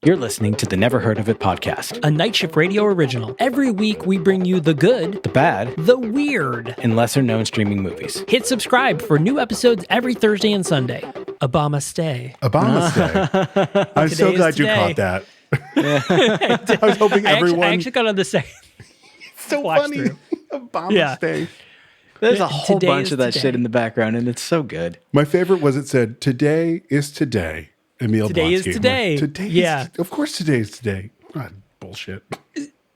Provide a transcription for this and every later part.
You're listening to the Never Heard of It podcast, a Night Shift Radio original. Every week we bring you the good, the bad, the weird, and lesser-known streaming movies. Hit subscribe for new episodes every Thursday and Sunday. Obama stay. I'm so glad you caught that. I was hoping everyone... I actually got on the second. So funny. Obama stay. There's a whole bunch of that shit in the background, and it's so good. My favorite was it said, "Today is today." Emil Today is Blonsky. today. Like, today yeah. Of course today is today. God, bullshit.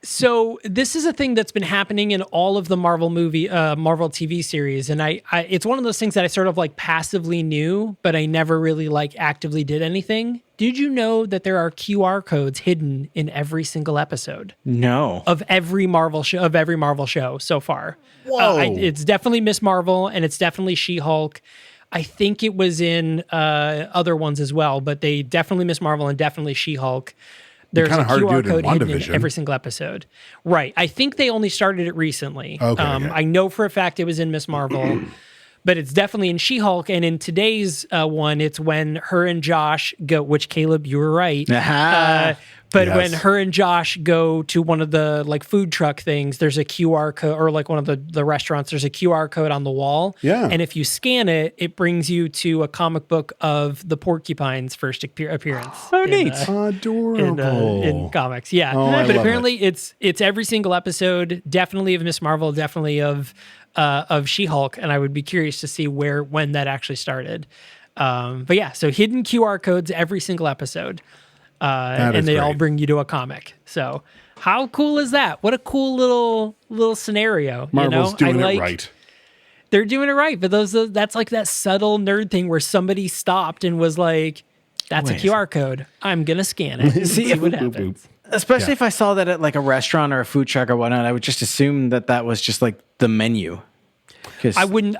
So this is a thing that's been happening in all of the Marvel TV series. And I it's one of those things that I sort of like passively knew, but I never really like actively did anything. Did you know that there are QR codes hidden in every single episode? No. Of every Marvel show so far. Whoa. It's definitely Miss Marvel and it's definitely She-Hulk. I think it was in other ones as well, but they definitely Miss Marvel and definitely She-Hulk. There's a QR code hidden in every single episode. Right. I think they only started it recently. Okay, I know for a fact it was in Miss Marvel, but it's definitely in She-Hulk. And in today's one, it's when her and Josh go, which Caleb, you were right. But when her and Josh go to one of the like food truck things, there's a QR code, or like one of the restaurants, there's a QR code on the wall. Yeah. And if you scan it, it brings you to a comic book of the Porcupine's first appearance. Oh, neat. Adorable. In comics. Yeah. Oh, but apparently it's every single episode, definitely of Miss Marvel, definitely of She-Hulk. And I would be curious to see when that actually started. But yeah, so hidden QR codes every single episode. And they all bring you to a comic. So how cool is that? What a cool little scenario. Marvel's doing it right. They're doing it right, but that's like that subtle nerd thing where somebody stopped and was like, "That's a QR code. I'm gonna scan it. See what happens." Especially if I saw that at like a restaurant or a food truck or whatnot, I would just assume that was just like the menu. I wouldn't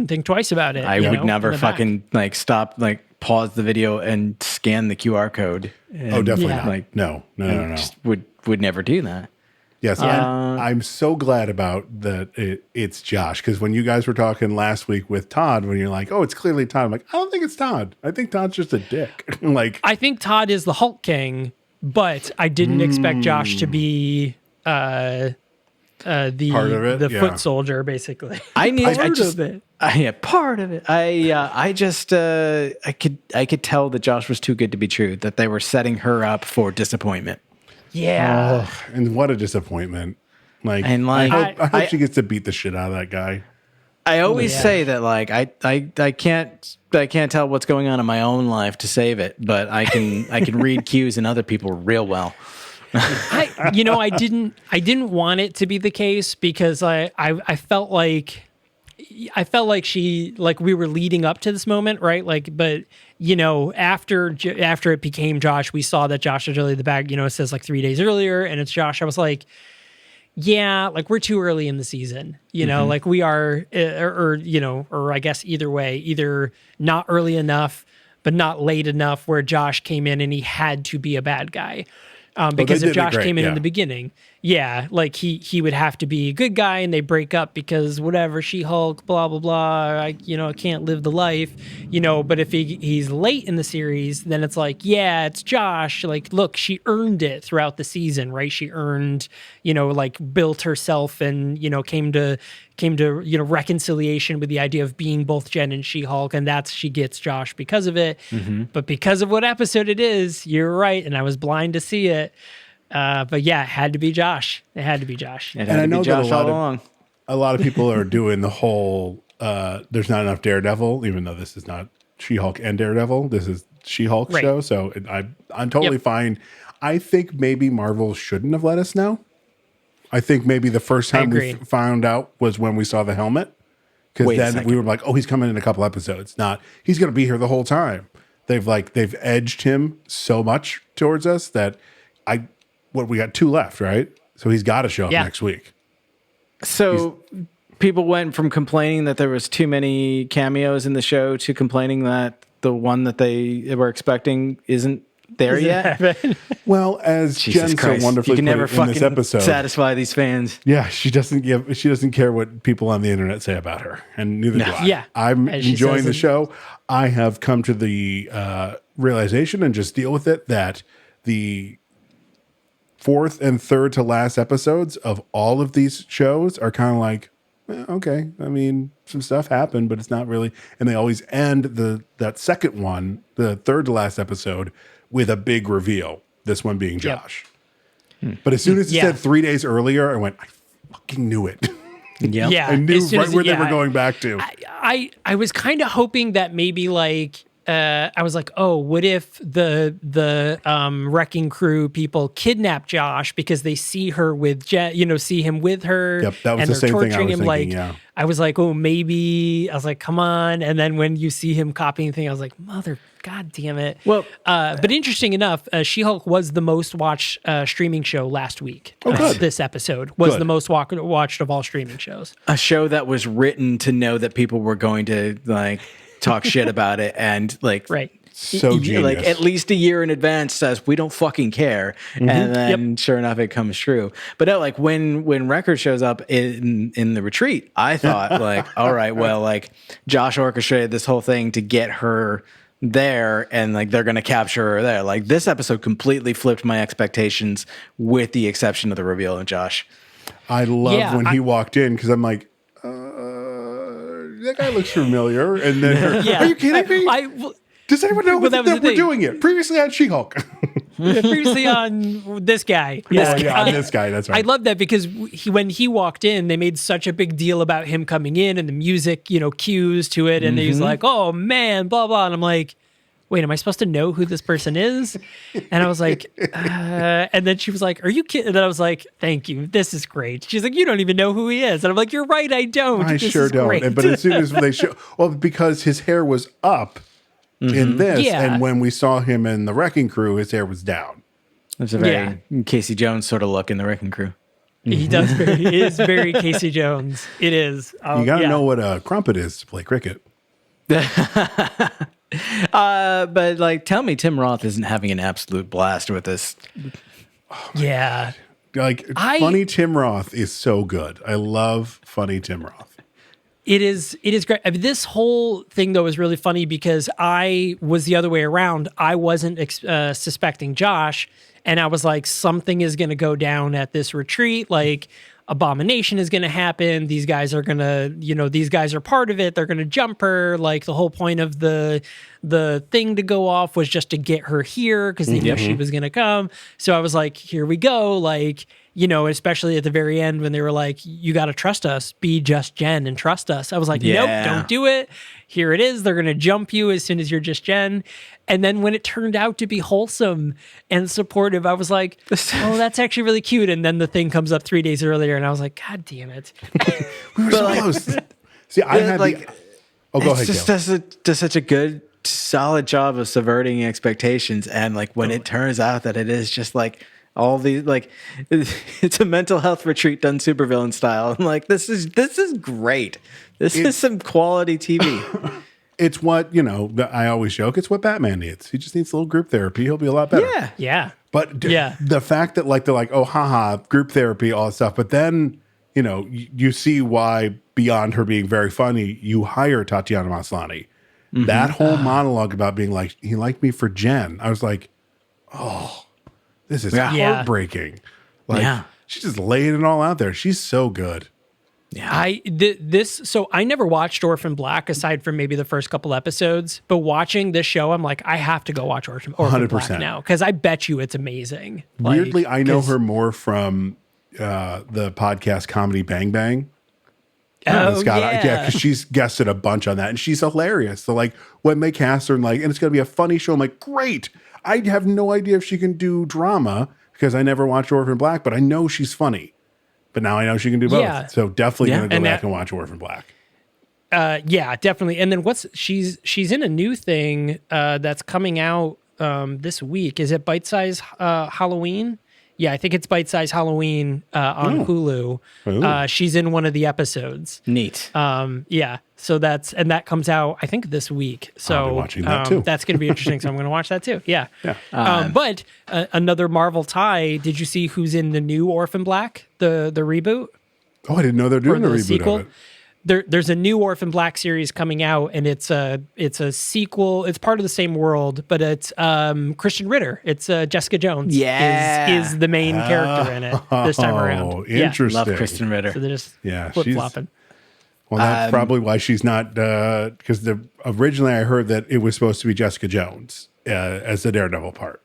think twice about it. I would never fucking like stop, like pause the video and scan the QR code. Oh, definitely not. Like, no. Just would never do that. Yes, I'm so glad about that. It's Josh, because when you guys were talking last week with Todd, when you're like, "Oh, it's clearly Todd," I'm like, "I don't think it's Todd. I think Todd's just a dick." Like, I think Todd is the Hulk King, but I didn't expect Josh to be the foot soldier, basically. Part of it. I could tell that Josh was too good to be true, that they were setting her up for disappointment. Yeah. Oh, and what a disappointment. I hope she gets to beat the shit out of that guy. I always say that, like, I can't tell what's going on in my own life to save it, but I can read cues in other people real well. I didn't want it to be the case because I felt like she, like, we were leading up to this moment, right? Like, but after it became Josh, we saw that Josh is really the bad. It says like 3 days earlier, and it's Josh. I was like, yeah, like we're too early in the season, like we are, or I guess either way, either not early enough, but not late enough where Josh came in and he had to be a bad guy. Because if Josh came in the beginning, like he would have to be a good guy, and they break up because whatever, She-Hulk, blah blah blah. I can't live the life, But if he's late in the series, then it's like, yeah, it's Josh. Like, look, she earned it throughout the season, right? She earned, like built herself, and came to reconciliation with the idea of being both Jen and She-Hulk, and she gets Josh because of it. Mm-hmm. But because of what episode it is, you're right, and I was blind to see it. But yeah, it had to be Josh. It had to be Josh. And I know Josh all along. A lot of people are doing the whole there's not enough Daredevil, even though this is not She-Hulk and Daredevil. This is She-Hulk show, so I'm totally fine. I think maybe Marvel shouldn't have let us know. I think maybe the first time we found out was when we saw the helmet, because then we were like, "Oh, he's coming in a couple episodes." Not he's going to be here the whole time. They've edged him so much towards us that we got 2 left, right? So he's got to show up next week. So people went from complaining that there was too many cameos in the show to complaining that the one that they were expecting isn't there yet? Well, as Jesus Jen Christ. so wonderfully You can put never it in this fucking episode, satisfy these fans. yeah, she doesn't care what people on the internet say about her, and neither do I. Yeah. I'm As she enjoying says the in- show. I have come to the realization and just deal with it that the fourth and third to last episodes of all of these shows are kind of like, okay, I mean, some stuff happened, but it's not really. And they always end that second one, the third to last episode, with a big reveal. This one being Josh. But as soon as it said 3 days earlier, I went, I fucking knew it. Yep. Yeah. I knew as soon right as where they were going back to. I was kind of hoping that maybe like I was like, oh, what if the wrecking crew people kidnap Josh because they see her with see him with her. Yep, that was and the they're same thing I torturing was him. thinking, Like, yeah. I was like, oh, maybe. I was like, come on. And then when you see him copying thing, I was like, God damn it. Well, but interesting enough, She-Hulk was the most watched streaming show last week. good. This episode was Good. the most watched of all streaming shows. a show that was written to know that people were going to like talk shit about it and like Right. So genius. like at least a year in advance says we don't fucking care, and then sure enough it comes true. But no, like when Record shows up in the retreat, I thought like, all right, well, like Josh orchestrated this whole thing to get her there, and like they're gonna capture her there. Like this episode completely flipped my expectations, with the exception of the reveal of Josh. I love Yeah, when he walked in because I'm like, that guy looks familiar. And then, Yeah. are you kidding me? Does anyone know Well, that was that the we're thing. doing it? Previously on She-Hulk. Previously on this guy. on this guy. That's I right. love that because when he walked in, they made such a big deal about him coming in and the music, cues to it. And he's like, oh man, blah, blah. And I'm like, wait, am I supposed to know who this person is? And I was like, and then she was like, are you kidding? And then I was like, thank you. This is great. She's like, you don't even know who he is. And I'm like, you're right. I don't. I This sure is don't. great. But as soon as they show, well, because his hair was up in this, Yeah. and when we saw him in the Wrecking Crew, his hair was down. There's a very Casey Jones sort of look in the Wrecking Crew. He does. It is very Casey Jones. It is. You got to know what a crumpet is to play cricket. But like, tell me, Tim Roth isn't having an absolute blast with this. Yeah. Like, funny Tim Roth is so good. I love funny Tim Roth. It is great. I mean, this whole thing, though, is really funny because I was the other way around. I wasn't suspecting Josh, and I was like, something is going to go down at this retreat. Like, abomination is going to happen. These guys are going to, these guys are part of it. They're going to jump her. Like, the whole point of the thing to go off was just to get her here because they knew she was going to come. So I was like, here we go. Like, especially at the very end when they were like, you got to trust us, be just Jen and trust us. I was like, nope, don't do it. Here it is. They're going to jump you as soon as you're just Jen. And then when it turned out to be wholesome and supportive, I was like, oh, that's actually really cute. And then the thing comes up 3 days earlier and I was like, God damn it. We were so close. See, I had like, go ahead, just Gail. does such a good, solid job of subverting expectations. And like when it turns out that it is just like all these, like it's a mental health retreat done supervillain style. I'm like, this is great. This is some quality TV. It's what, I always joke, it's what Batman needs. He just needs a little group therapy. He'll be a lot better. Yeah. Yeah. But the fact that like they're like, oh, haha, group therapy, all that stuff. But then, you see why beyond her being very funny, you hire Tatiana Maslany. That whole monologue about being like, he liked me for Jen. I was like, oh, this is heartbreaking. Like, she's just laying it all out there. She's so good. Yeah. So I never watched Orphan Black aside from maybe the first couple episodes, but watching this show, I'm like, I have to go watch Orphan 100%. Black now because I bet you it's amazing. Weirdly, Like, I know her more from the podcast Comedy Bang Bang. Oh, Yeah, because she's guested a bunch on that, and she's hilarious. So, like, when they cast her, and it's going to be a funny show, I'm like, great. I have no idea if she can do drama because I never watched Orphan Black, but I know she's funny. But now I know she can do both. Yeah. So definitely going to go And back that- and watch Orphan Black. Yeah, definitely. And then she's in a new thing that's coming out this week. Is it Bite Size Halloween? Yeah, I think it's Bite Size Halloween on Hulu. Ooh. She's in one of the episodes. Neat. Yeah. So that comes out, I think, this week. So I'll be watching that too. That's going to be interesting. So I'm going to watch that too. Yeah. Yeah. But another Marvel tie. Did you see who's in the new Orphan Black, the reboot? Oh, I didn't know they're doing a the reboot sequel? of it. There's a new Orphan Black series coming out, and it's a sequel. It's part of the same world, but it's Christian Ritter. It's Jessica Jones. Yeah. is the main character in it this time around. Oh, interesting. Love Kristen Ritter. So they're just Yeah, flip flopping. Well, that's probably why she's not, because originally I heard that it was supposed to be Jessica Jones as the Daredevil part.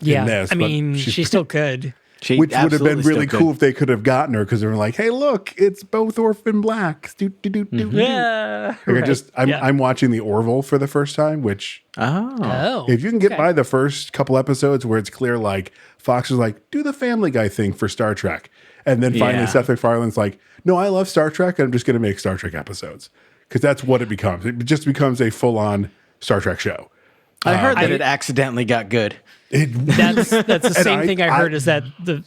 Yeah, this, I but mean, she still could. She Which would have been absolutely really still cool could. if they could have gotten her, because they were like, "Hey, look, it's both Orphan Blacks." Yeah, I'm watching the Orville for the first time. Which, Oh. if you can get okay. by the first couple episodes where it's clear, like Fox was like, "Do the Family Guy thing for Star Trek," and then finally Yeah. Seth MacFarlane's like, "No, I love Star Trek, and I'm just going to make Star Trek episodes," because that's what it becomes. It just becomes a full-on Star Trek show. I heard that it accidentally got good. that's the same I- thing I heard. Is that the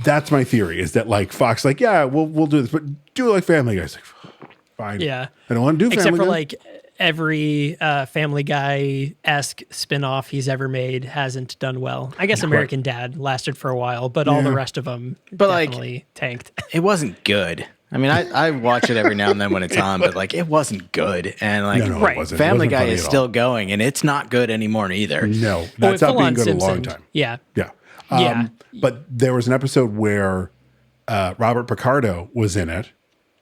That's my theory, is that like Fox, like, yeah, we'll do this, but do it like Family Guy. It's like, fine. yeah? I don't want to do Family Except for Guy. like every Family Guy-esque spinoff he's ever made hasn't done well. I guess American Dad lasted for a while, but all the rest of them definitely tanked. It wasn't good. I mean, I watch it every now and then when it's on, but like it wasn't good. And like No, Right. it wasn't. Family It wasn't Guy funny is at all. still going, and it's not good anymore either. No, that's not being good a long time. Yeah. Yeah. Yeah. But there was an episode where Robert Picardo was in it,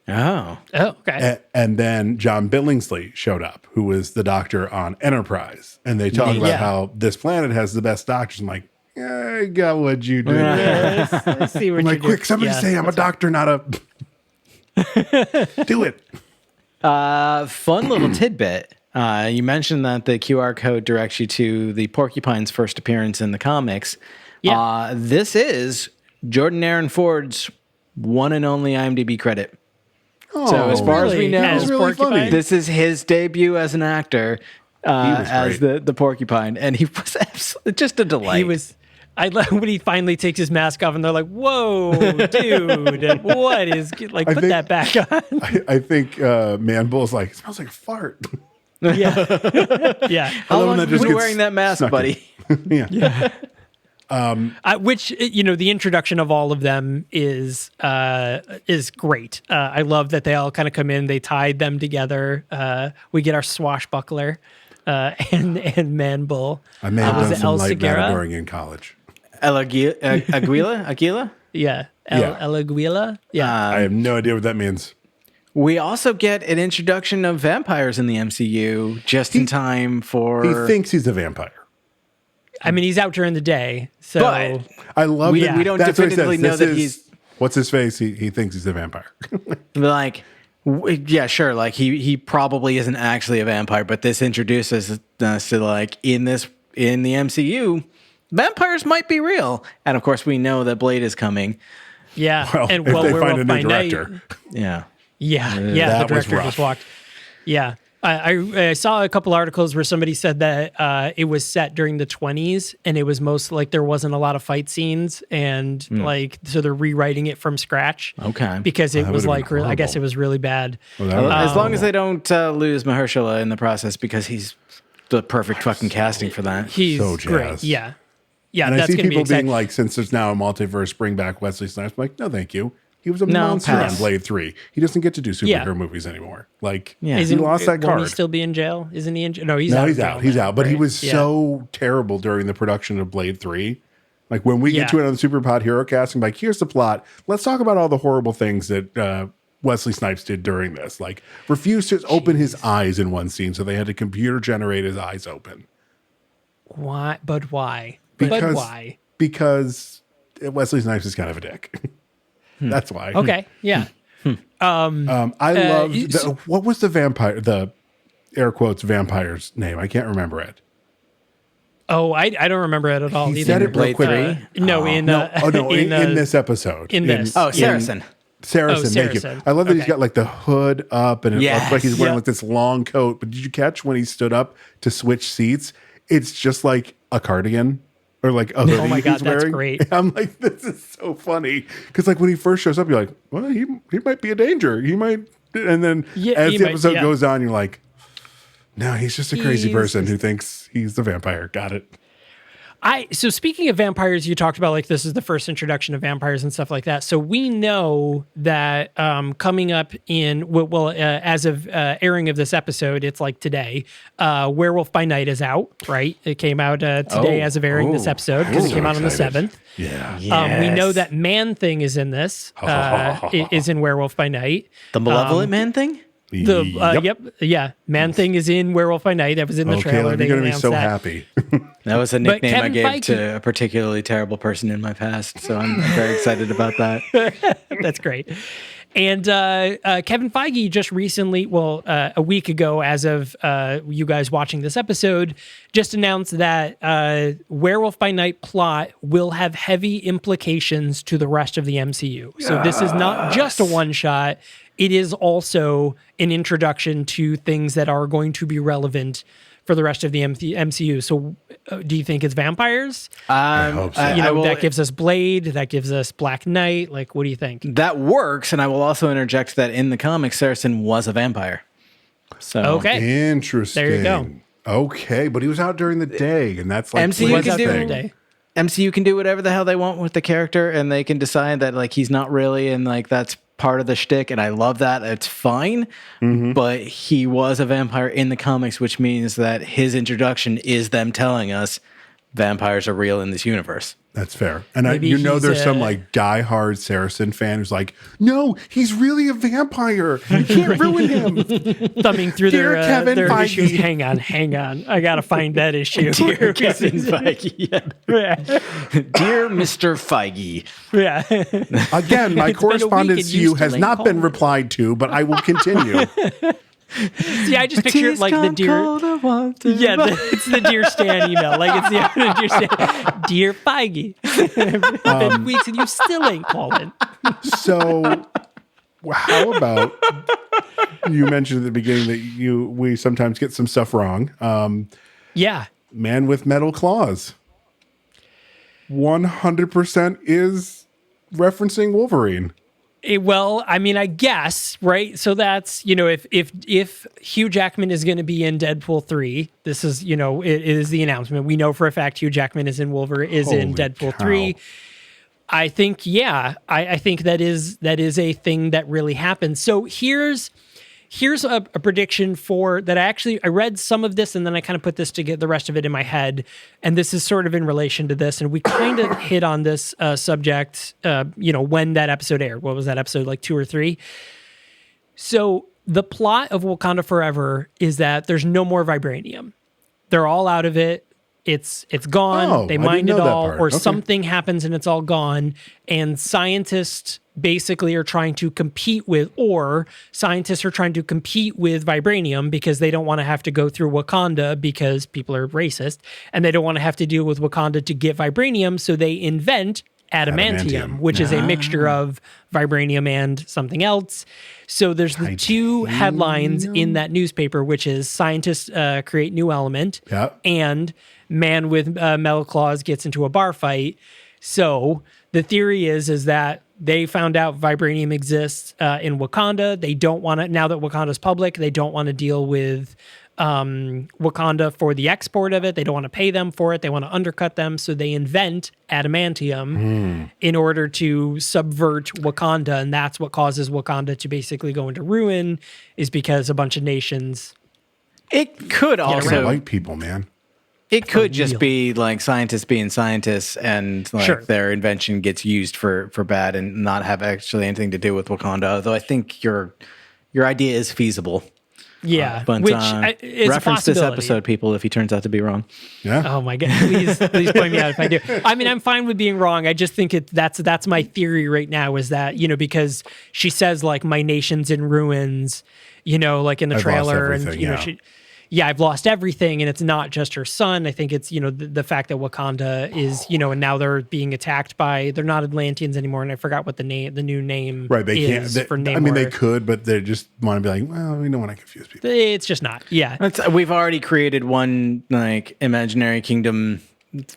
Oh. Oh, okay. and then John Billingsley showed up, who was the doctor on Enterprise. And they talk about Yeah. how this planet has the best doctors. I'm like, yeah, I got what you did. Let's see what I'm you like, do. quick, somebody Yeah. say I'm a doctor, not a... Do it. Fun little tidbit. You mentioned that the QR code directs you to the Porcupine's first appearance in the comics. Yeah. This is Jordan Aaron Ford's one and only IMDb credit. So as far as we Really? know, As really Porcupine? funny. this is his debut as an actor as great. the Porcupine, and he was absolutely just a delight. He was. I love when he finally takes his mask off, and they're like, "Whoa, dude, what is like? Put think- that back on." I think Man Bull's like, it smells like a fart. Yeah, yeah. How love long when that have you just been gets wearing that mask, snuck in. buddy? Yeah. Which the introduction of all of them is great. I love that they all kind of come in. They tied them together. We get our swashbuckler and Man Bull. I may have Was done it some El light Segura? matadouring in college. Aguila? Yeah, Yeah. El Aguila. Yeah, I have no idea what that means. We also get an introduction of vampires in the MCU just in time for. He thinks he's a vampire. I mean he's out during the day, so But- I love We- that. we don't That's what he definitively says. know This that is- he's- What's his face? He thinks he's a vampire. like, yeah, sure. Like he probably isn't actually a vampire, but this introduces us to like in the MCU, vampires might be real, and of course we know that Blade is coming. yeah. Well, And if well, they Werewolf find a by new Night- director. Yeah. Yeah, that the was director rough. just walked. Yeah. I saw a couple articles where somebody said that it was set during the 20s and it was most like there wasn't a lot of fight scenes and like so they're rewriting it from scratch. Okay. Because it that was would've like been I guess it horrible. was really bad. Well, that would- As long as they don't lose Mahershala in the process, because he's the perfect fucking casting for that. He's So great. jazzed. Yeah. Yeah, and I that's see going to be people exciting. being like, since there's now a multiverse, bring back Wesley Snipes. I'm like, no, thank you. He was a No, monster pass. on Blade 3. He doesn't get to do superhero Yeah. movies anymore. Like, Yeah. he lost that Won't card. he still be in jail? Isn't he in jail? No, he's No, out. he's of out. jail He's now, out. But he right? was Yeah. so terrible during the production of Blade 3. Like when we Yeah. get to it on the Superpod Hero Cast, I'm like, here's the plot. Let's talk about all the horrible things that Wesley Snipes did during this. Like refused to open his eyes in one scene, so they had to computer generate his eyes open. Why? But why? But why? Because Wesley Snipes is kind of a dick. That's why. Okay. Yeah. I love so- what was the air quotes vampire's name? I can't remember it. Oh, I don't remember it at all. He either. said it real Blade quick. 3? No, in in this episode. in this. Oh, in- Saracen. Saracen, thank you. Saracen. I love that he's Okay. got like the hood up and it looks like he's wearing Yep. like this long coat. But did you catch when he stood up to switch seats? It's just like a cardigan. or like other Oh my God, he's that's wearing. great. I'm like, this is so funny because like when he first shows up, you're like, well, he might be a danger. He might, and then as the episode goes on, you're like, no, he's just a crazy person who thinks he's the vampire. Got it. So speaking of vampires, you talked about like this is the first introduction of vampires and stuff like that. So we know that coming up in as of airing of this episode, it's like today. Werewolf by Night is out, right? It came out today as of airing this episode because it came out on the 7th. Yeah. We know that Man Thing is in this. Is in Werewolf by Night. The malevolent Man Thing. Man Thing is in Werewolf by Night. That was in the trailer. You're gonna be so happy. That was a nickname I gave to a particularly terrible person in my past, so I'm very excited about that. That's great. And Kevin Feige just recently, a week ago, as of you guys watching this episode, just announced that Werewolf by Night plot will have heavy implications to the rest of the MCU. So this is not just a one-shot. It is also an introduction to things that are going to be relevant for the rest of the MCU. So do you think it's vampires? I hope so. That gives us Blade. That gives us Black Knight. Like, what do you think? That works. And I will also interject that in the comics, Saracen was a vampire. So okay. Interesting. There you go. Okay. But he was out during the day, and that's like MCU can do whatever the hell they want with the character, and they can decide that like he's not really, and like that's part of the shtick, and I love that. It's fine, but he was a vampire in the comics, which means that his introduction is them telling us vampires are real in this universe. That's fair. And there's some like diehard Saracen fan who's like, no, he's really a vampire. You can't ruin him. Thumbing through their issues. Hang on. I got to find that issue. Dear Kevin Feige. Yeah. Dear Mr. Feige. Yeah. Again, my correspondence to you has not been replied to, but I will continue. See, I just picture it like the dear. It's the Dear Stan email. Like it's the Dear Stan. Dear Feige. Been weeks and you still ain't calling. So, how about you mentioned at the beginning that we sometimes get some stuff wrong. Man with metal claws. 100% is referencing Wolverine. I guess, right? So that's, if Hugh Jackman is going to be in Deadpool 3, this is, it is the announcement. We know for a fact Hugh Jackman is in in Deadpool 3. I think, I think that is a thing that really happens. So here's a prediction for that. I read some of this and then I kind of put the rest of it in my head. And this is sort of in relation to this. And we kind of hit on this subject, when that episode aired. What was that episode, like 2 or 3? So the plot of Wakanda Forever is that there's no more vibranium. They're all out of it. It's gone. They mined it all, or something happens and it's all gone. And scientists basically are trying to compete with vibranium because they don't want to have to go through Wakanda because people are racist and they don't want to have to deal with Wakanda to get vibranium. So they invent adamantium, which is a mixture of vibranium and something else. So there's the two headlines in that newspaper, which is scientists create new element and man with metal claws gets into a bar fight. So the theory is that they found out vibranium exists in Wakanda. They don't want to, now that Wakanda's public, they don't want to deal with Wakanda for the export of it. They don't want to pay them for it. They want to undercut them. So they invent adamantium in order to subvert Wakanda. And that's what causes Wakanda to basically go into ruin, is because a bunch of nations. It could also white people, man. It could just be like scientists being scientists, and like their invention gets used for bad and not have actually anything to do with Wakanda. Although I think your idea is feasible. Yeah, but is reference this episode, people, if he turns out to be wrong. Yeah. Oh my God! Please point me out if I do. I mean, I'm fine with being wrong. I just think that's my theory right now, is that, because she says like my nation's in ruins, like in the trailer, and I've lost everything, and it's not just her son. I think it's, the fact that Wakanda is, and now they're being attacked they're not Atlanteans anymore, and I forgot what the new name they is can't. for Namor. I mean, they could, but they just want to be like, well, we don't want to confuse people. It's just not. Yeah. We've already created one like imaginary kingdom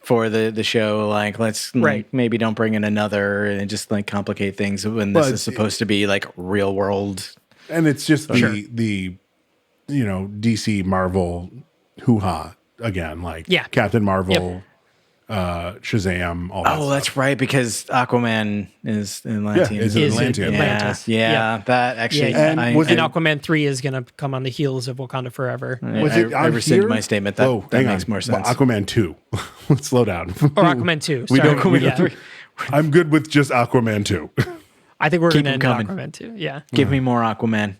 for the show. Like, let's like, maybe don't bring in another and just like complicate things when this is supposed to be like real world. And it's just the DC Marvel hoo-ha again, like Captain Marvel, Shazam, all that stuff. That's right, because Aquaman is Atlantean. Atlantis. Yeah, that actually. And Aquaman 3 is going to come on the heels of Wakanda Forever. I rescind my statement. That makes more sense. Aquaman 2. Let's slow down. Or Aquaman 2. Sorry. Aquaman 3. I'm good with just Aquaman 2. I think we're going to end Aquaman 2. Yeah. Give me more Aquaman.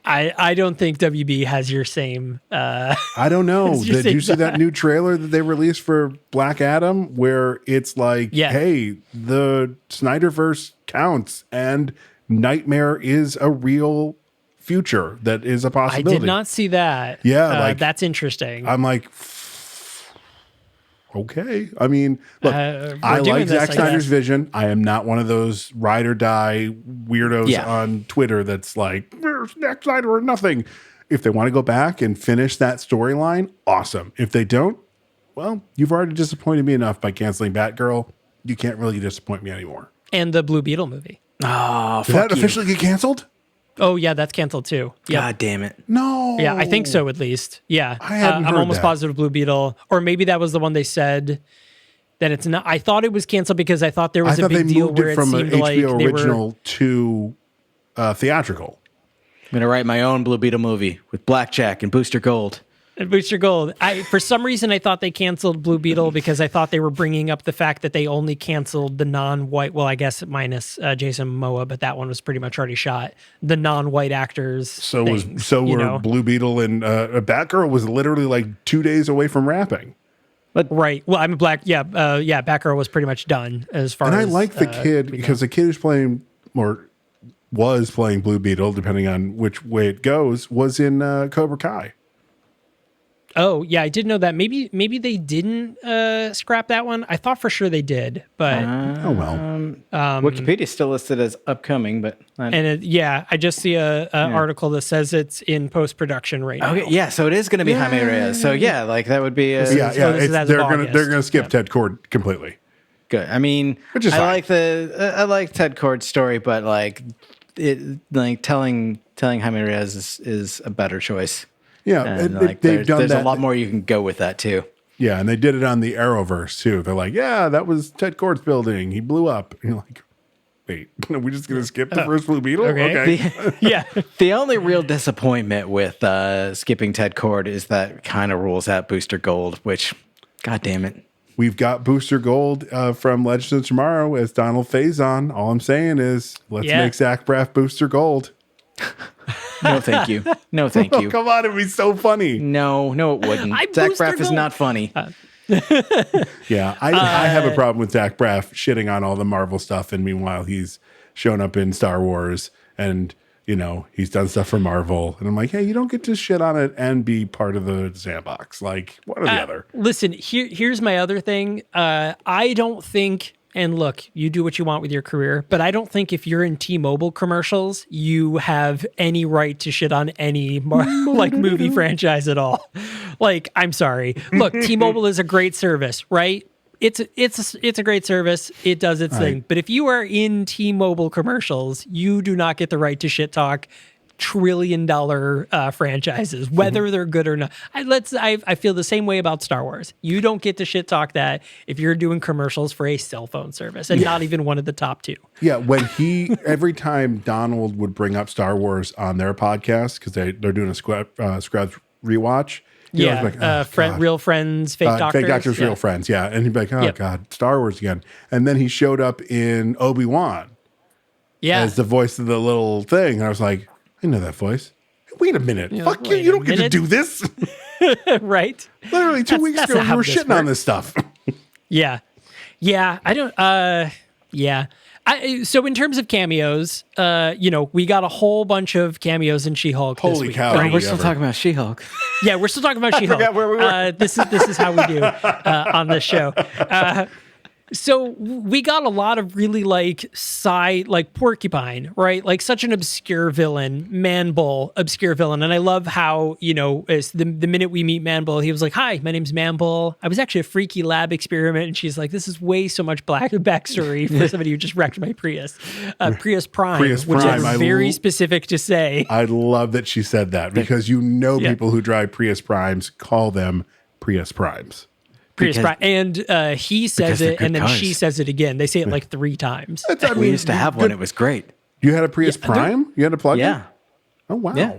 I don't think WB has your same. I don't know. Did you see that new trailer that they released for Black Adam, where it's like, hey, the Snyderverse counts, and Nightmare is a real future that is a possibility. I did not see that. Yeah, that's interesting. I'm like, okay. I mean, look, I like Zack Snyder's vision. I am not one of those ride or die weirdos on Twitter that's like, Zack Snyder or nothing. If they want to go back and finish that storyline, awesome. If they don't, well, you've already disappointed me enough by canceling Batgirl. You can't really disappoint me anymore. And the Blue Beetle movie. Oh, did that officially get canceled? Oh, yeah, that's canceled too. Yep. God damn it. No. Yeah, I think so at least. Yeah. I'm almost positive Blue Beetle. Or maybe that was the one they said that it's not. I thought it was canceled because I thought there was a big deal where it seemed like they were... from an HBO original to theatrical. I'm going to write my own Blue Beetle movie with Blackjack and Booster Gold. Booster Gold. For some reason, I thought they canceled Blue Beetle because I thought they were bringing up the fact that they only canceled the non-white, well, I guess minus Jason Momoa, but that one was pretty much already shot. The non-white actors. So were Blue Beetle and Batgirl was literally like 2 days away from wrapping. Right. Well, I'm black. Yeah. Batgirl was pretty much done as far as. And I like the kid because the kid who's playing or was playing Blue Beetle, depending on which way it goes, was in Cobra Kai. Oh, yeah, I did know that. Maybe they didn't scrap that one. I thought for sure they did, but Wikipedia still listed as upcoming, but I just see a article that says it's in post production right now. Okay, yeah, so it is going to be Jaime Reyes. So yeah, like that would be they're gonna skip Ted Cord completely. Good. I mean, I like Ted Cord's story, but like it telling Jaime Reyes is a better choice. Yeah, and they've done there's that. a lot more you can go with that too. Yeah, and they did it on the Arrowverse too. They're like, yeah, that was Ted Cord's building. He blew up. And you're like, wait, are we just going to skip the first Blue Beetle? Okay. The only real disappointment with skipping Ted Cord is that kind of rules out Booster Gold, which, god damn it. We've got Booster Gold from Legends of Tomorrow as Donald Faison. All I'm saying is, let's make Zach Braff Booster Gold. No, thank you. No, thank you. Oh, come on, it'd be so funny. No, it wouldn't. Zach Braff is not funny. Yeah, I have a problem with Zach Braff shitting on all the Marvel stuff, and meanwhile he's shown up in Star Wars, and he's done stuff for Marvel, and I'm like, hey, you don't get to shit on it and be part of the sandbox. Like, one or the other. Listen, here's my other thing. I don't think. And look, you do what you want with your career, but I don't think if you're in T-Mobile commercials, you have any right to shit on any movie franchise at all. Like, I'm sorry. Look, T-Mobile is a great service, right? It's a great service. It does its thing. But if you are in T-Mobile commercials, you do not get the right to shit talk trillion-dollar franchises, whether they're good or not. I feel the same way about Star Wars. You don't get to shit talk that if you're doing commercials for a cell phone service, and not even one of the top two. Yeah, when every time Donald would bring up Star Wars on their podcast, because they're doing a Scrubs rewatch. Real Friends, Fake Doctors. Fake Doctors, Real Friends, yeah. And he'd be like, God, Star Wars again. And then he showed up in Obi-Wan as the voice of the little thing. And I was like, I know that voice. Wait a minute. Fuck you. You don't get to do this. Right. Literally 2 weeks ago, you were shitting on this stuff. Yeah. I don't, so in terms of cameos, we got a whole bunch of cameos in She-Hulk this week. Cow. Right? We're still talking about She-Hulk. Yeah, we're still talking about She-Hulk. I forgot where we were. This is how we do on this show. So we got a lot of really like Porcupine, right? Like such an obscure villain, Man-Bull, obscure villain. And I love how, as the minute we meet Man-Bull, he was like, "Hi, my name's Man-Bull. I was actually a freaky lab experiment." And she's like, "This is way so much backstory for somebody who just wrecked my Prius." Prius Prime, which is very specific to say. I love that she said that because people who drive Prius Primes call them Prius Primes. And he says it, and then cars. she says it again. They say it like 3 times. We used to have one. It was great. You had a Prius Prime? You had a plug-in? Yeah. Oh, wow. Yeah.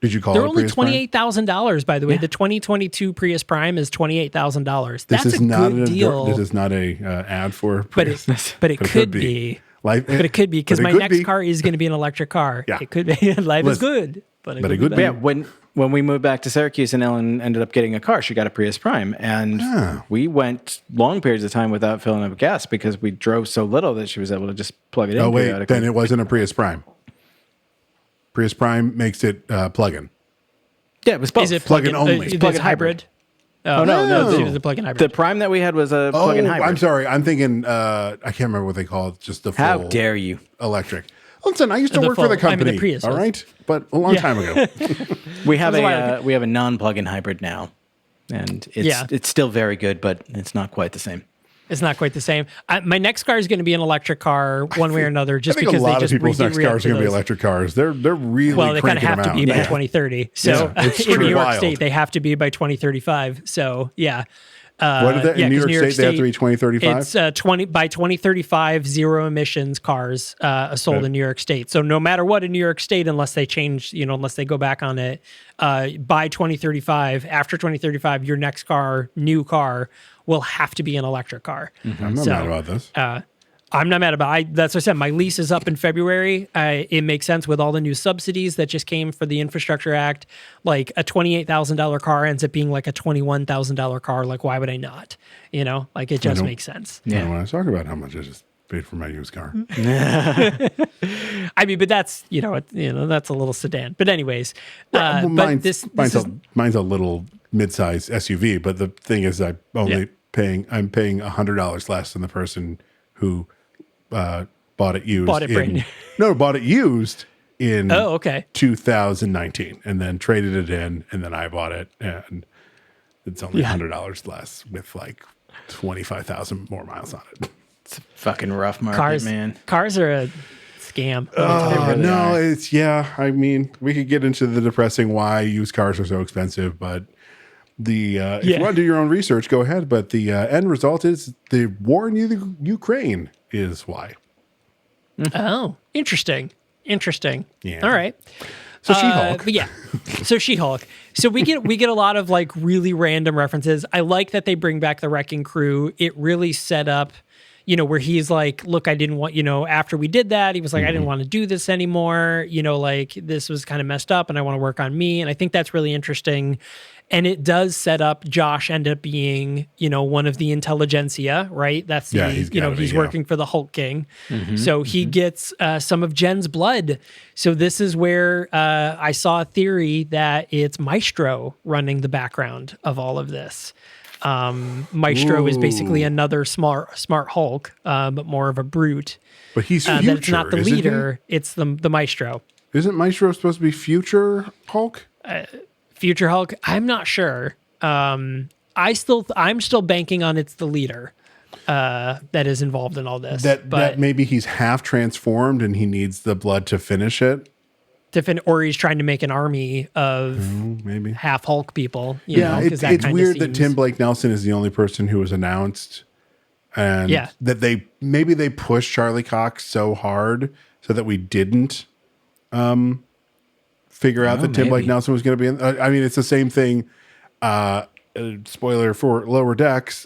Did you call They're it only Prius Prime? $28,000, by the way. Yeah. The 2022 Prius Prime is $28,000. This That's is a not good deal. This is not a ad for but Prius. it could be. But it could be because my next car is going to be an electric car. Yeah. It could be. Life is good. But it could be. Yeah, when we moved back to Syracuse and Ellen ended up getting a car, she got a Prius Prime. And we went long periods of time without filling up gas because we drove so little that she was able to just plug it in. Oh, wait. Then it wasn't a Prius Prime. Prius Prime makes it plug-in. Yeah, it was both. Is it plug-in only? Is it Plug-in hybrid? Oh, no. It was a plug-in hybrid. The Prime that we had was a plug-in hybrid. I'm sorry. I'm thinking, I can't remember what they call it. Just the full How dare you? electric. Listen, I used to work for the company. Prius all right? But a long time ago. We have a non-plug-in hybrid now. And it's still very good, but it's not quite the same. It's not quite the same. My next car is going to be an electric car, one way or another, just because a lot they just of people's next cars are going to be those. electric cars. They're really They kind of have to be by Yeah. 2030. So in New York wild. State, they have to be by 2035. So yeah. What are in New York State? They have to be 2035. It's by 2035, zero emissions cars sold in New York State. So no matter what in New York State, unless they change, unless they go back on it, by 2035, after 2035, your next new car, will have to be an electric car. Mm-hmm. I'm not mad about this. I'm not mad about it. That's what I said. My lease is up in February. It makes sense with all the new subsidies that just came for the Infrastructure Act. Like a $28,000 car ends up being like a $21,000 car. Like, why would I not? It just makes sense. Yeah. I don't want to talk about how much I just paid for my used car. I mean, but that's, that's a little sedan. But anyways, mine's a little mid-size SUV. But the thing is, I'm paying $100 less than the person who bought it used. Bought it brand new. No, bought it used in 2019 and then traded it in, and then I bought it, and it's only $100 less with like 25,000 more miles on it. It's a fucking rough market, man. Cars are a scam. I mean, we could get into the depressing why used cars are so expensive, but if you want to do your own research, go ahead. But the end result is the war in Ukraine is why. Oh, interesting. Yeah. All right. So She-Hulk. So She-Hulk. So we get a lot of like really random references. I like that they bring back the Wrecking Crew. It really set up, where he's like, look, I didn't want, after we did that, he was like, I didn't want to do this anymore. Like this was kind of messed up and I want to work on me. And I think that's really interesting. And it does set up Josh end up being, one of the intelligentsia, right? That's he's working for the Hulk King. Mm-hmm, so he gets some of Jen's blood. So this is where I saw a theory that it's Maestro running the background of all of this. Maestro is basically another smart Hulk, but more of a brute. But he's future, that it's not the leader, it's the Maestro. Isn't Maestro supposed to be future Hulk? Future Hulk? I'm not sure. I'm still banking on it's the leader that is involved in all this. That maybe he's half transformed and he needs the blood to finish it. Or he's trying to make an army of maybe half Hulk people. It's weird that Tim Blake Nelson is the only person who was announced, and that they pushed Charlie Cox so hard so that we didn't figure out that Tim Blake Nelson was going to be in. I mean, it's the same thing. Spoiler for Lower Decks.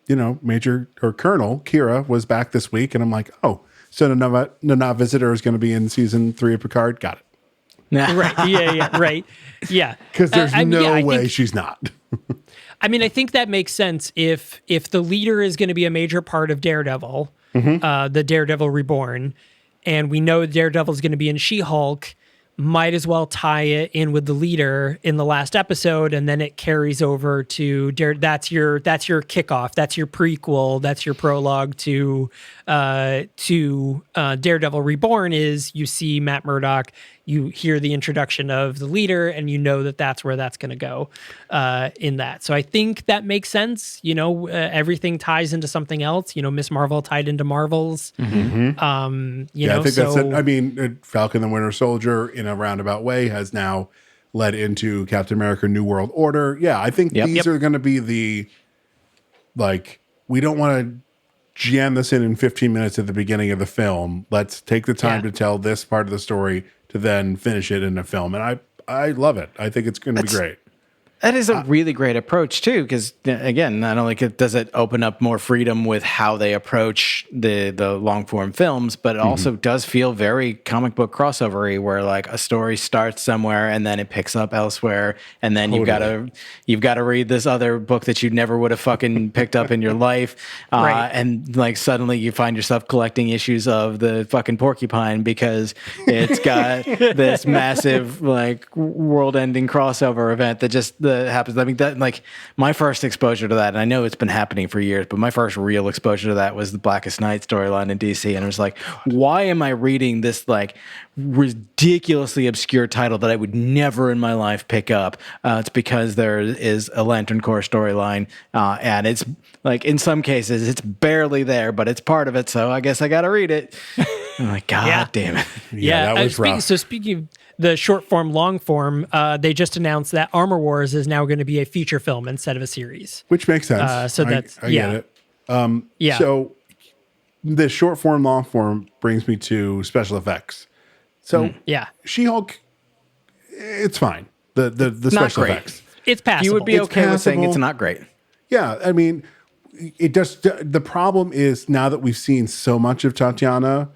Major or Colonel Kira was back this week, and I'm like, oh, so Nana Visitor is going to be in season 3 of Picard. Got it. Right. Yeah. Right. Yeah. Because there's no way she's not. I mean, I think that makes sense if the leader is going to be a major part of Daredevil, the Daredevil Reborn, and we know Daredevil is going to be in She-Hulk. might as well tie it in with the leader in the last episode, and then it carries over to that's your kickoff, that's your prequel, that's your prologue to Daredevil Reborn. Is you see Matt Murdock, you hear the introduction of the leader, and you know that that's where that's going to go in that. So I think that makes sense. Everything ties into something else. Miss Marvel tied into Marvels. Mm-hmm. I think that's it. I mean, Falcon the Winter Soldier in a roundabout way has now led into Captain America New World Order. Yeah, I think these are going to be we don't want to jam this in 15 minutes at the beginning of the film. Let's take the time to tell this part of the story to then finish it in a film. And I love it. I think it's going to be great. That is a really great approach too, because again, not only does it open up more freedom with how they approach the long form films, but it also does feel very comic book crossovery, where like a story starts somewhere and then it picks up elsewhere, and then you've got to read this other book that you never would have fucking picked up in your life, and like suddenly you find yourself collecting issues of the fucking Porcupine because it's got this massive like world-ending crossover event that just happens. I mean, that like my first exposure to that, and I know it's been happening for years, but my first real exposure to that was the Blackest Night storyline in DC, and it was like, why am I reading this like ridiculously obscure title that I would never in my life pick up? It's because there is a Lantern Corps storyline, and it's like in some cases it's barely there, but it's part of it, so I guess I got to read it. I'm like, God damn it. Yeah, that was rough. So speaking of the short form, long form, they just announced that Armor Wars is now going to be a feature film instead of a series. Which makes sense. So that's, I get it. So the short form, long form brings me to special effects. So She-Hulk, it's fine. The special effects. It's passable. You would be okay with saying it's not great. Yeah, I mean, it does. The problem is now that we've seen so much of Tatiana,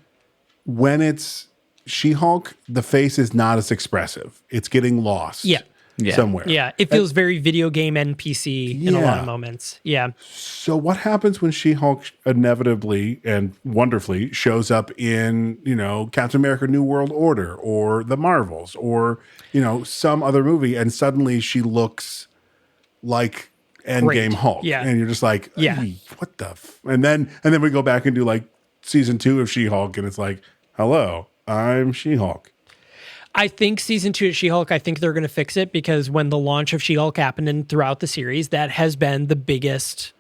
when it's She-Hulk, the face is not as expressive. It's getting lost somewhere. Yeah, it feels very video game NPC in a lot of moments. Yeah. So what happens when She-Hulk inevitably and wonderfully shows up in, Captain America New World Order or the Marvels or, some other movie, and suddenly she looks like Endgame Hulk. Yeah. And you're just like, what the and then we go back and do like season 2 of She-Hulk, and it's like, hello, I'm She-Hulk. I think season 2 of She-Hulk, I think they're going to fix it, because when the launch of She-Hulk happened and throughout the series, that has been the biggest,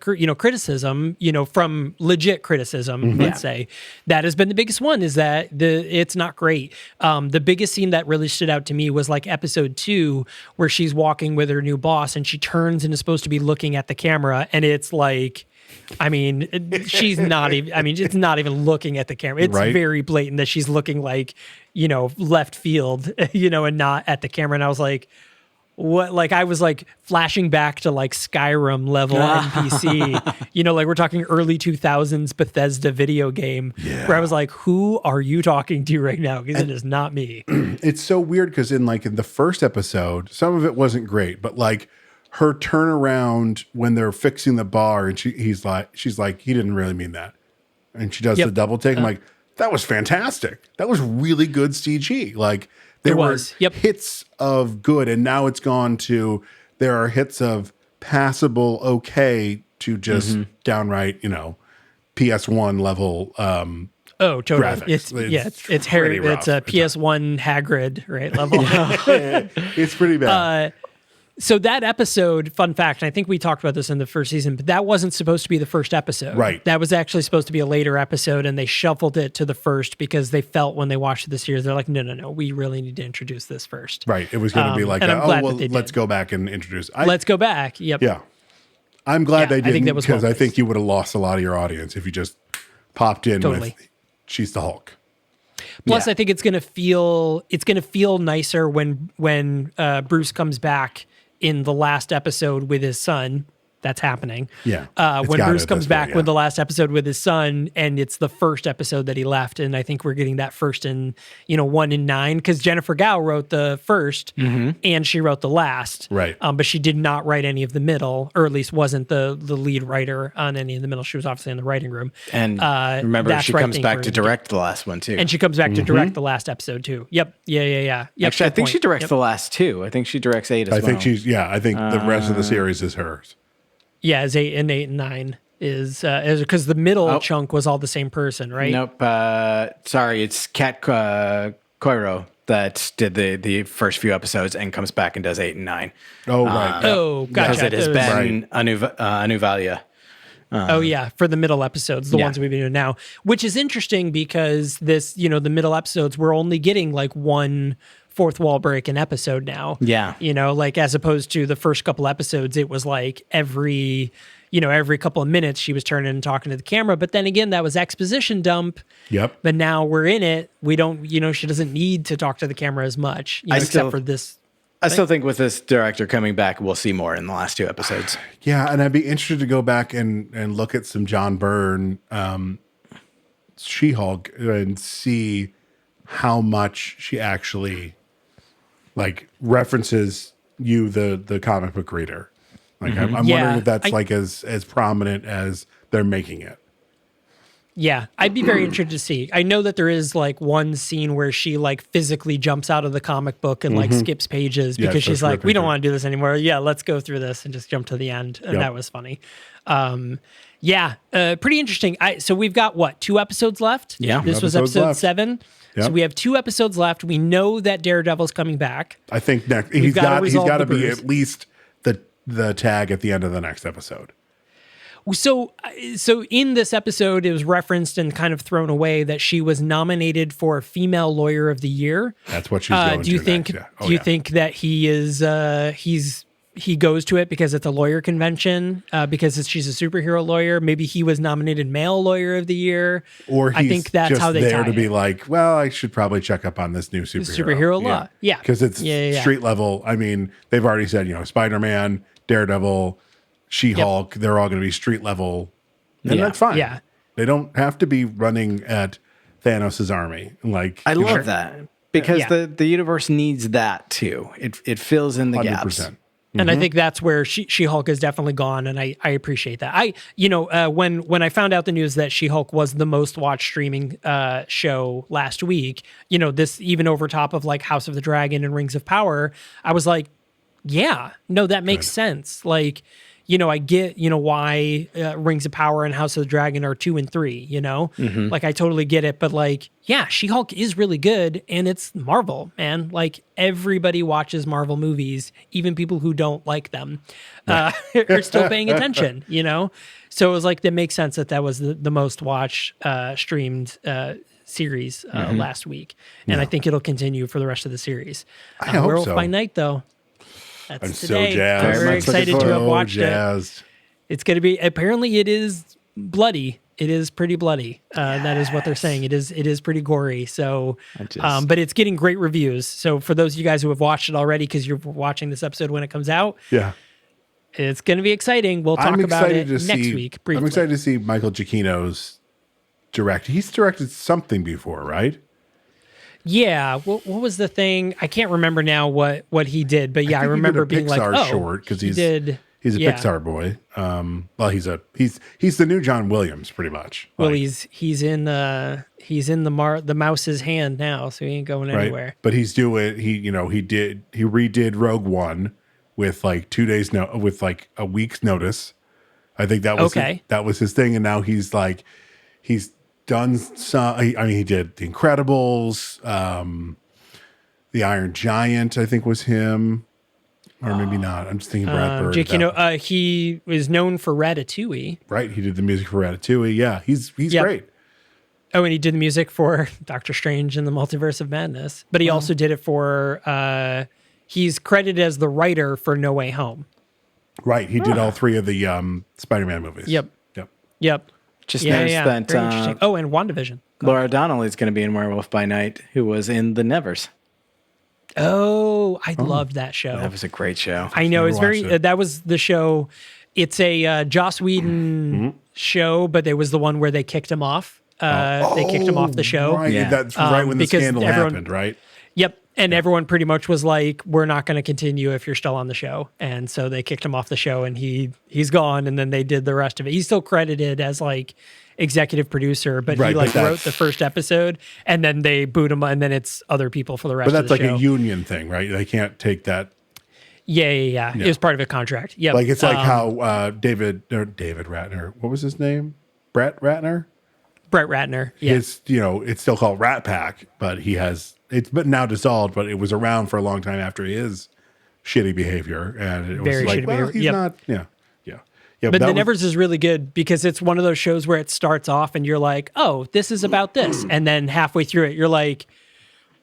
criticism, from legit criticism, let's say. That has been the biggest one, is that it's not great. The biggest scene that really stood out to me was like episode 2, where she's walking with her new boss and she turns and is supposed to be looking at the camera, and it's like, I mean, she's not even, it's not even looking at the camera. It's very blatant that she's looking like, left field, and not at the camera. And I was like, what? Like, I was like flashing back to like Skyrim level NPC, like we're talking early 2000s Bethesda video game, where I was like, who are you talking to right now? Because it is not me. It's so weird because in the first episode, some of it wasn't great, but like, her turnaround when they're fixing the bar, and she's like, he didn't really mean that. And she does the double take. I'm like, that was fantastic. That was really good CG. Like, there were hits of good, and now it's gone to, there are hits of passable okay to just downright, PS1 level totally. Graphics. It's Harry. It's a PS1 Hagrid, right, level. It's pretty bad. So that episode, fun fact, and I think we talked about this in the first season, but that wasn't supposed to be the first episode. Right. That was actually supposed to be a later episode, and they shuffled it to the first because they felt when they watched the series, they're like, no, we really need to introduce this first. Right. It was going to be like, let's go back and introduce. Let's go back. Yep. Yeah. I'm glad they didn't, because I think you would have lost a lot of your audience if you just popped in with, she's the Hulk. Plus, I think it's going to feel nicer when Bruce comes back in the last episode with his son, that's happening. Yeah. When Bruce comes back with the last episode with his son, and it's the first episode that he left, and I think we're getting that first in 1 in 9, because Jennifer Gao wrote the first and she wrote the last, right? But she did not write any of the middle, or at least wasn't the lead writer on any of the middle. She was obviously in the writing room. And remember, she comes back to direct the last one too, and she comes back to direct the last episode too. Yep. Yep. Actually, I think she directs the last 2. I think she directs 8 as well. I think I think the rest of the series is hers. Yeah, is 8 and 9 is because the middle chunk was all the same person, right? Nope. Sorry, it's Kat Coiro that did the first few episodes and comes back and does 8 and 9. Oh, right. Oh, gotcha. Because it has been Anu Valia. Oh yeah, for the middle episodes, the ones we've been doing now, which is interesting because this, the middle episodes, we're only getting like one fourth wall break an episode now. Yeah. Like as opposed to the first couple episodes, it was like every couple of minutes she was turning and talking to the camera. But then again, that was exposition dump. Yep. But now we're in it. We don't, she doesn't need to talk to the camera as much, except for this. I still think with this director coming back, we'll see more in the last 2 episodes. Yeah, and I'd be interested to go back and look at some John Byrne She-Hulk and see how much she actually references the comic book reader. I'm wondering if that's as prominent as they're making it. Yeah, I'd be very interested to see. I know that there is one scene where she physically jumps out of the comic book and skips pages because she's like, we don't want to do this anymore. Yeah, let's go through this and just jump to the end. And that was funny. Pretty interesting. So we've got 2 episodes left? Yeah. This was episode 7. Yep. So we have 2 episodes left. We know that Daredevil's coming back. I think next he's got to be at least the tag at the end of the next episode. So in this episode, it was referenced and kind of thrown away that she was nominated for Female Lawyer of the Year. That's what she's going do you to think? next, Do you think that he is? He goes to it because it's a lawyer convention? Because she's a superhero lawyer. Maybe he was nominated Male Lawyer of the Year. Or I think that's just how they there tie to be it. I should probably check up on this new superhero law. Yeah, because it's street level. I mean, they've already said Spider-Man, Daredevil, She-Hulk, they're all going to be street level, and that's fine. Yeah. They don't have to be running at Thanos' army. I love that because the universe needs that too. It fills in the 100%. Gaps. And I think that's where She-Hulk has definitely gone, and I appreciate that. When I found out the news that She-Hulk was the most watched streaming show last week, this even over top of House of the Dragon and Rings of Power, I was like, yeah, no, that makes sense. I get, why Rings of Power and House of the Dragon are 2 and 3, I totally get it. But She-Hulk is really good, and it's Marvel, man. Everybody watches Marvel movies, even people who don't like them are still paying attention, So it was that makes sense that was the most watched streamed series last week. And I think it'll continue for the rest of the series. I hope Werewolf so. by Night, though. That's I'm today. so jazzed. I'm very excited to have watched it. It's going to be, apparently it is bloody. It is pretty bloody. That is what they're saying. It is pretty gory. So, but it's getting great reviews. So for those of you guys who have watched it already, because you're watching this episode when it comes out, it's going to be exciting. We'll talk about it next week. Briefly. I'm excited to see Michael Giacchino's direct. He's directed something before, right? Yeah, what was the thing? I can't remember now what he did, but I remember being Pixar short because he's a Pixar boy. Well, he's the new John Williams, pretty much. Well, he's in the mouse's hand now, so he ain't going anywhere. Right. But he redid Rogue One with 2 days with a week's notice. I think that was that was his thing, and now he's done some. He did The Incredibles, The Iron Giant. I think was him, or maybe not. I'm just thinking Brad Bird. He was known for Ratatouille. Right, he did the music for Ratatouille. Yeah, he's great. Oh, and he did the music for Doctor Strange and the Multiverse of Madness. But he also did it for. He's credited as the writer for No Way Home. Right, he did all 3 of the Spider-Man movies. Yep. Just noticed that. And WandaVision. Laura Donnelly is going to be in Werewolf by Night, who was in The Nevers. Oh, I loved that show. That was a great show. I know. It's very. That was the show. It's a Joss Whedon show, but it was the one where they kicked him off. They kicked him off the show. Right, that's right when the scandal happened, right? Yep. And everyone pretty much was like, we're not going to continue if you're still on the show. And so they kicked him off the show and he's gone. And then they did the rest of it. He's still credited as like executive producer, but he like wrote the first episode and then they boot him and then it's other people for the rest of the show. But that's like a union thing, right? They can't take that. Yeah. It was part of a contract. Yeah. Like it's like how David Ratner, what was his name? Brett Ratner? Brett Ratner. Yeah. It's, it's still called Rat Pack, but it's been now dissolved, but it was around for a long time after his shitty behavior. And it was like, well, he's not, yeah. But The Nevers is really good because it's one of those shows where it starts off and you're like, oh, this is about this. And then halfway through it, you're like,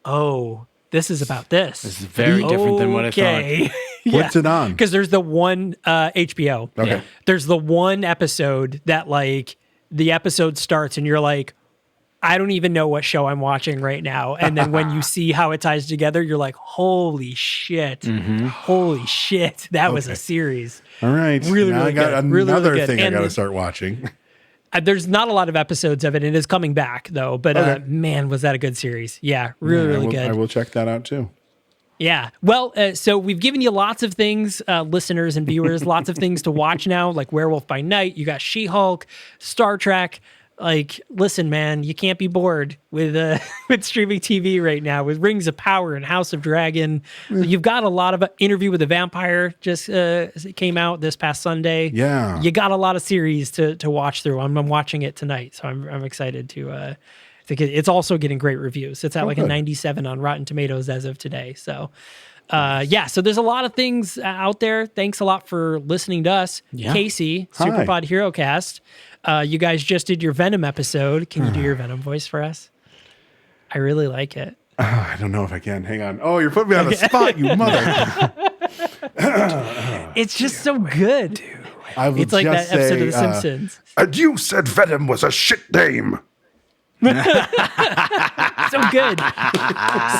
oh, this is about this. This is very different than what I thought. What's it on? Because there's the one HBO. Okay. Yeah. There's the one episode that like the episode starts and you're like, I don't even know what show I'm watching right now. And then when you see how it ties together, you're like, holy shit. Mm-hmm. Holy shit. That was a series. All right. Really, now really I got good. another really thing and I got to start watching. There's not a lot of episodes of it. It is coming back though. But man, was that a good series. Yeah, really good. I will check that out too. Yeah. Well, so we've given you lots of things, listeners and viewers, lots of things to watch now, like Werewolf by Night. You got She-Hulk, Star Trek. Like, listen, man, you can't be bored with streaming TV right now with Rings of Power and House of Dragon. You've got a lot of Interview with the Vampire just came out this past Sunday. Yeah, you got a lot of series to watch through. I'm watching it tonight, so I'm excited to. It's also getting great reviews. It's at a 97 on Rotten Tomatoes as of today. So, so there's a lot of things out there. Thanks a lot for listening to us, Casey, Superpod Hero Cast. You guys just did your Venom episode. Can you do your Venom voice for us? I really like it. I don't know if I can. Hang on. Oh, you're putting me on the spot, you mother. It's just so good. It's like that episode of The Simpsons. And you said Venom was a shit name. So good.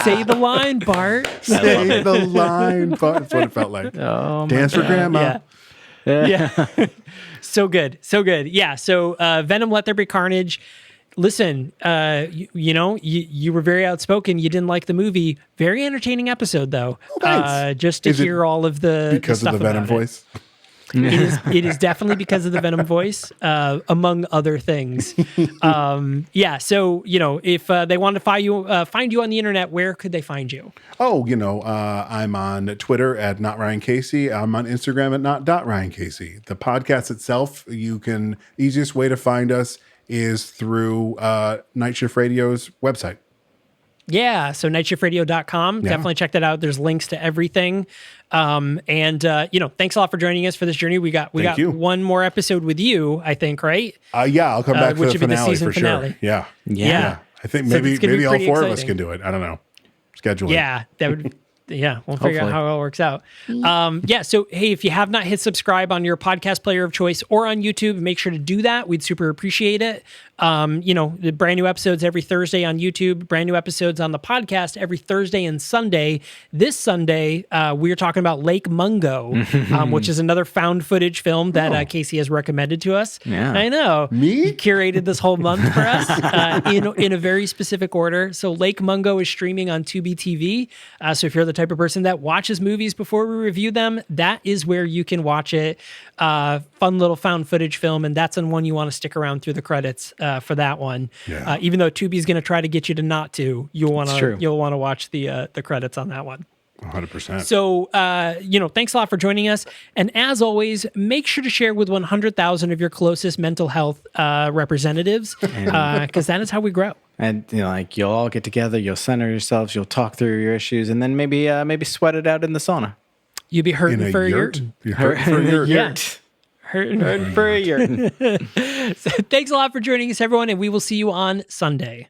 Say the line, Bart. Say the line, Bart. That's what it felt like. Oh, Dance for Grandma. Yeah. So good. Yeah. So Venom, Let There Be Carnage. Listen, you were very outspoken. You didn't like the movie. Very entertaining episode, though. Just to hear all of the because stuff of the Venom voice. It is definitely because of the Venom voice, among other things. So if they want to find you on the internet, where could they find you? Oh, I'm on Twitter at Not Ryan Casey. I'm on Instagram at not.RyanCasey. The podcast itself, easiest way to find us is through Night Shift Radio's website. Yeah, so nightshiftradio.com. Yeah. Definitely check that out. There's links to everything. Thanks a lot for joining us for this journey. We got one more episode with you, I think, right? I'll come back for the finale for sure. Yeah. I think maybe all four of us can do it. I don't know. Scheduling. Yeah, that would. Yeah, we'll figure out how it all works out. So, hey, if you have not hit subscribe on your podcast player of choice or on YouTube, make sure to do that. We'd super appreciate it. The brand new episodes every Thursday on YouTube, brand new episodes on the podcast every Thursday and Sunday. This Sunday, we're talking about Lake Mungo, which is another found footage film that Casey has recommended to us. Yeah. I know. Me? He curated this whole month for us in a very specific order. So Lake Mungo is streaming on Tubi TV. So if you're the type of person that watches movies before we review them, that is where you can watch it. Fun little found footage film, and that's the one you want to stick around through the credits for that one. Yeah. Even though Tubi's going to try to get you to not to, you'll want to watch the credits on that one. 100%. So, thanks a lot for joining us. And as always, make sure to share with 100,000 of your closest mental health representatives, because that is how we grow. And you'll all get together, you'll center yourselves, you'll talk through your issues, and then maybe sweat it out in the sauna. You'll be hurting for a yurt. You're hurting for a yurt. Yeah. Hurting for a yurt. So thanks a lot for joining us, everyone, and we will see you on Sunday.